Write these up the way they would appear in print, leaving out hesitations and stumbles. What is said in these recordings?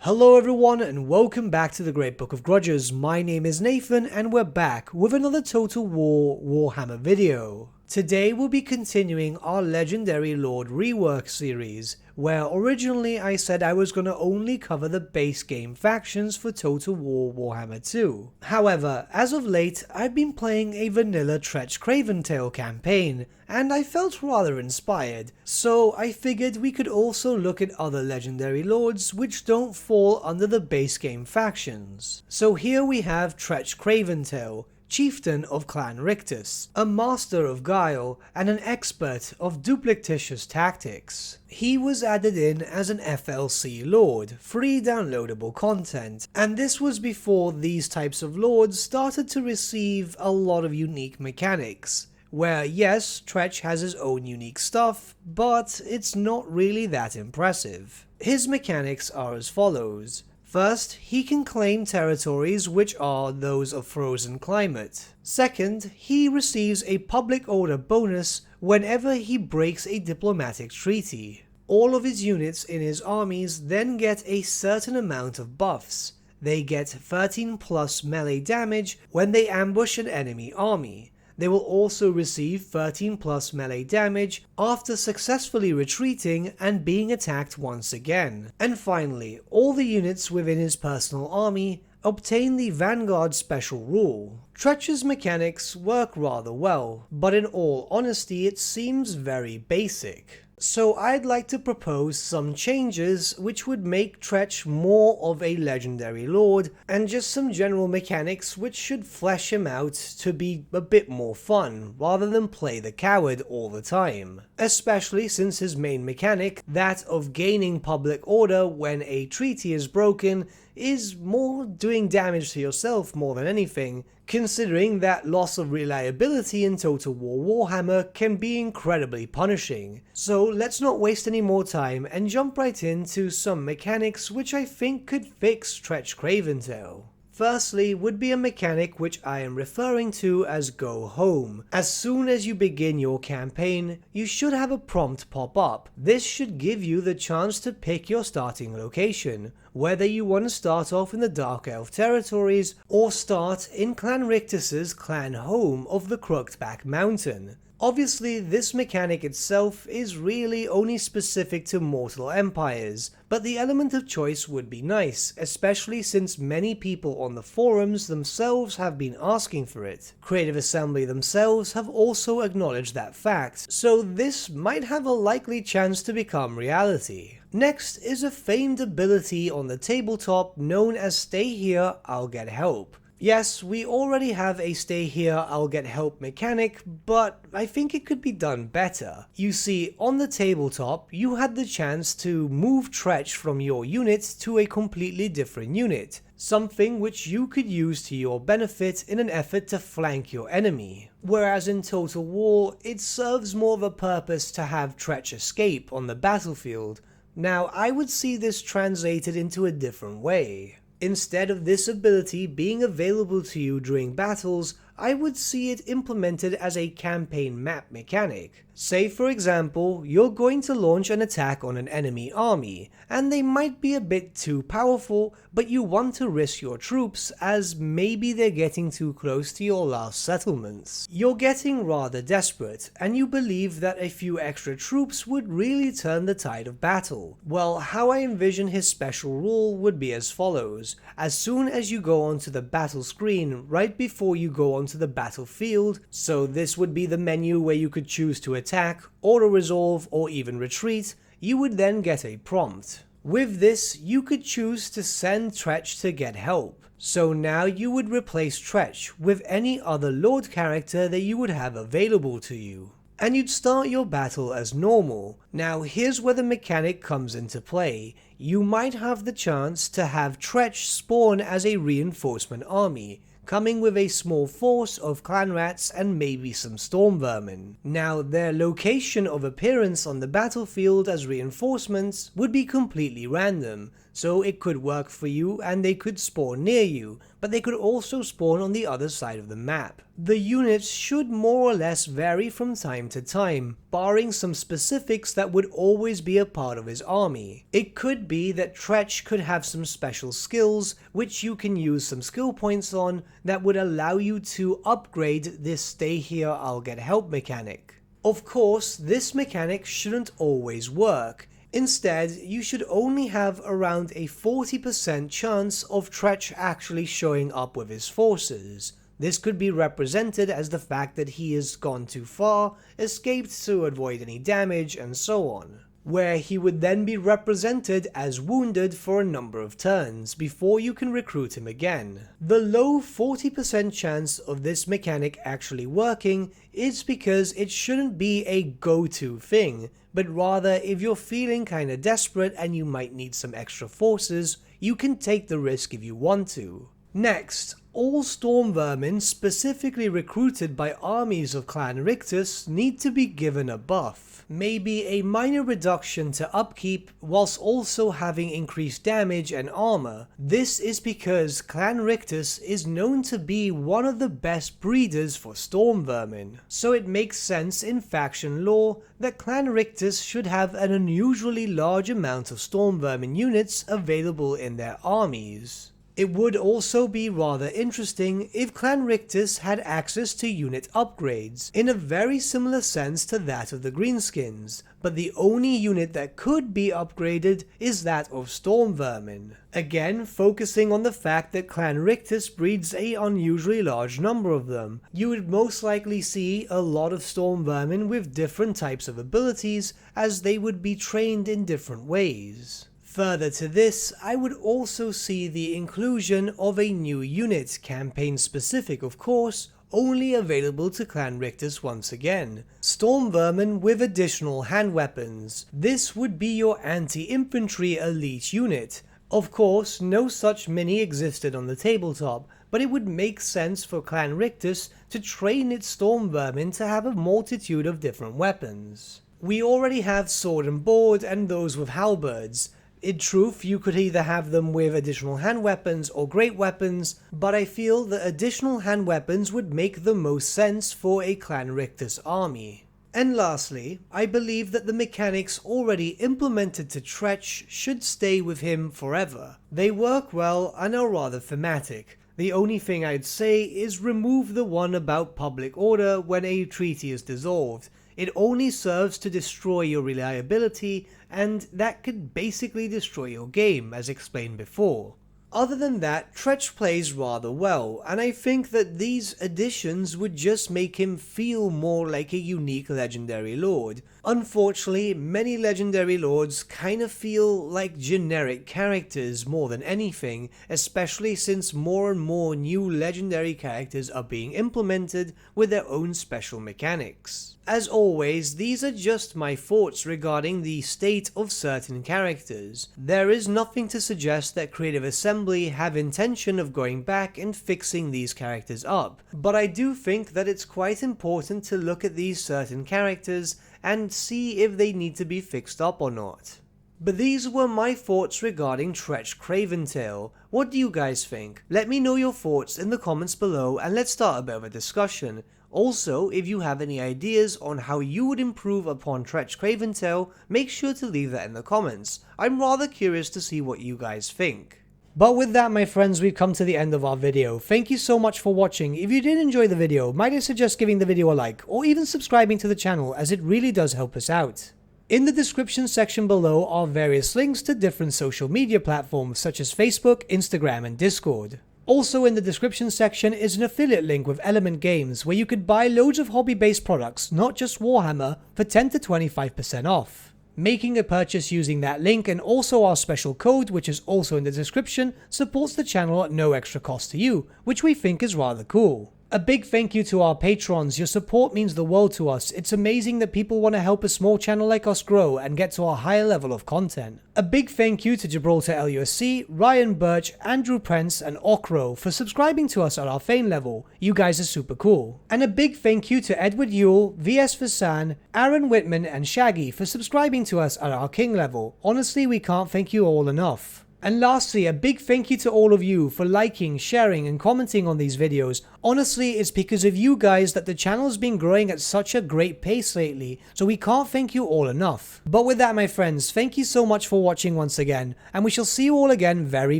Hello everyone and welcome back to the Great Book of Grudges. My name is Nathan and we're back with another Total War Warhammer video. Today we'll be continuing our Legendary Lord Rework series, where originally I said I was going to only cover the base game factions for Total War Warhammer 2. However, as of late I've been playing a vanilla Tretch Craventail campaign, and I felt rather inspired, so I figured we could also look at other legendary lords which don't fall under the base game factions. So here we have Tretch Craventail, chieftain of Clan Rictus, a master of guile and an expert of duplicitous tactics. He was added in as an FLC lord, free downloadable content, and this was before these types of lords started to receive a lot of unique mechanics, where yes, Tretch has his own unique stuff, but it's not really that impressive. His mechanics are as follows. First, he can claim territories which are those of frozen climate. Second, he receives a public order bonus whenever he breaks a diplomatic treaty. All of his units in his armies then get a certain amount of buffs. They get 13 plus melee damage when they ambush an enemy army. They will also receive 13 plus melee damage after successfully retreating and being attacked once again. And finally, all the units within his personal army obtain the Vanguard special rule. Tretch's mechanics work rather well, but in all honesty it seems very basic. So I'd like to propose some changes which would make Tretch more of a legendary lord, and just some general mechanics which should flesh him out to be a bit more fun, rather than play the coward all the time. Especially since his main mechanic, that of gaining public order when a treaty is broken, is more doing damage to yourself more than anything, considering that loss of reliability in Total War Warhammer can be incredibly punishing. So let's not waste any more time and jump right into some mechanics which I think could fix Tretch Craventail. Firstly would be a mechanic which I am referring to as Go Home. As soon as you begin your campaign, you should have a prompt pop up. This should give you the chance to pick your starting location, whether you want to start off in the Dark Elf territories or start in Clan Rictus's clan home of the Crooked-Back Mountain. Obviously, this mechanic itself is really only specific to mortal empires, but the element of choice would be nice, especially since many people on the forums themselves have been asking for it. Creative Assembly themselves have also acknowledged that fact, so this might have a likely chance to become reality. Next is a famed ability on the tabletop known as Stay Here, I'll Get Help. Yes, we already have a Stay Here, I'll Get Help mechanic, but I think it could be done better. You see, on the tabletop, you had the chance to move Tretch from your unit to a completely different unit, something which you could use to your benefit in an effort to flank your enemy. Whereas in Total War, it serves more of a purpose to have Tretch escape on the battlefield. Now, I would see this translated into a different way. Instead of this ability being available to you during battles, I would see it implemented as a campaign map mechanic. Say for example, you're going to launch an attack on an enemy army, and they might be a bit too powerful, but you want to risk your troops as maybe they're getting too close to your last settlements. You're getting rather desperate, and you believe that a few extra troops would really turn the tide of battle. Well, how I envision his special rule would be as follows. As soon as you go onto the battle screen, right before you go onto the battlefield, so this would be the menu where you could choose to attack, auto-resolve, or even retreat, you would then get a prompt. With this, you could choose to send Tretch to get help. So now you would replace Tretch with any other Lord character that you would have available to you, and you'd start your battle as normal. Now here's where the mechanic comes into play. You might have the chance to have Tretch spawn as a reinforcement army, coming with a small force of clan rats and maybe some storm vermin. Now, their location of appearance on the battlefield as reinforcements would be completely random, so it could work for you and they could spawn near you, but they could also spawn on the other side of the map. The units should more or less vary from time to time, barring some specifics that would always be a part of his army. It could be that Tretch could have some special skills which you can use some skill points on that would allow you to upgrade this stay here I'll get help mechanic. Of course, this mechanic shouldn't always work. Instead, you should only have around a 40% chance of Tretch actually showing up with his forces. This could be represented as the fact that he has gone too far, escaped to avoid any damage, and so on, where he would then be represented as wounded for a number of turns before you can recruit him again. The low 40% chance of this mechanic actually working is because it shouldn't be a go-to thing, but rather if you're feeling kinda desperate and you might need some extra forces, you can take the risk if you want to. Next, all storm vermin specifically recruited by armies of Clan Rictus need to be given a buff. Maybe a minor reduction to upkeep whilst also having increased damage and armor. This is because Clan Rictus is known to be one of the best breeders for storm vermin, so it makes sense in faction lore that Clan Rictus should have an unusually large amount of storm vermin units available in their armies. It would also be rather interesting if Clan Rictus had access to unit upgrades, in a very similar sense to that of the Greenskins, but the only unit that could be upgraded is that of Storm Vermin. Again, focusing on the fact that Clan Rictus breeds an unusually large number of them, you would most likely see a lot of Storm Vermin with different types of abilities, as they would be trained in different ways. Further to this, I would also see the inclusion of a new unit, campaign specific of course, only available to Clan Rictus once again. Storm Vermin with additional hand weapons. This would be your anti-infantry elite unit. Of course, no such mini existed on the tabletop, but it would make sense for Clan Rictus to train its Storm Vermin to have a multitude of different weapons. We already have sword and board and those with halberds. In truth, you could either have them with additional hand weapons or great weapons, but I feel that additional hand weapons would make the most sense for a Clan Rictus army. And lastly, I believe that the mechanics already implemented to Tretch should stay with him forever. They work well and are rather thematic. The only thing I'd say is remove the one about public order when a treaty is dissolved. It only serves to destroy your reliability, and that could basically destroy your game, as explained before. Other than that, Tretch plays rather well, and I think that these additions would just make him feel more like a unique legendary lord. Unfortunately, many legendary lords kind of feel like generic characters more than anything, especially since more and more new legendary characters are being implemented with their own special mechanics. As always, these are just my thoughts regarding the state of certain characters. There is nothing to suggest that Creative Assembly have intention of going back and fixing these characters up, but I do think that it's quite important to look at these certain characters and see if they need to be fixed up or not. But these were my thoughts regarding Tretch Craventail. What do you guys think? Let me know your thoughts in the comments below and let's start a bit of a discussion. Also, if you have any ideas on how you would improve upon Tretch Craventail, make sure to leave that in the comments. I'm rather curious to see what you guys think. But with that, my friends, we've come to the end of our video. Thank you so much for watching. If you did enjoy the video, might I suggest giving the video a like, or even subscribing to the channel, as it really does help us out. In the description section below are various links to different social media platforms such as Facebook, Instagram, and Discord. Also in the description section is an affiliate link with Element Games where you could buy loads of hobby-based products, not just Warhammer, for 10 to 25% off. Making a purchase using that link and also our special code, which is also in the description, supports the channel at no extra cost to you, which we think is rather cool. A big thank you to our patrons. Your support means the world to us. It's amazing that people want to help a small channel like us grow and get to a higher level of content. A big thank you to Gibraltar LUSC, Ryan Bertsche, Andrew Prince, and Okro for subscribing to us at our Fane level. You guys are super cool. And a big thank you to Edward Yule, VS Vasan, Aaron Whitman, and Shaggy for subscribing to us at our King level. Honestly, we can't thank you all enough. And lastly, a big thank you to all of you for liking, sharing, and commenting on these videos. Honestly, it's because of you guys that the channel's been growing at such a great pace lately, so we can't thank you all enough. But with that, my friends, thank you so much for watching once again, and we shall see you all again very,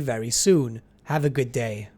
very soon. Have a good day.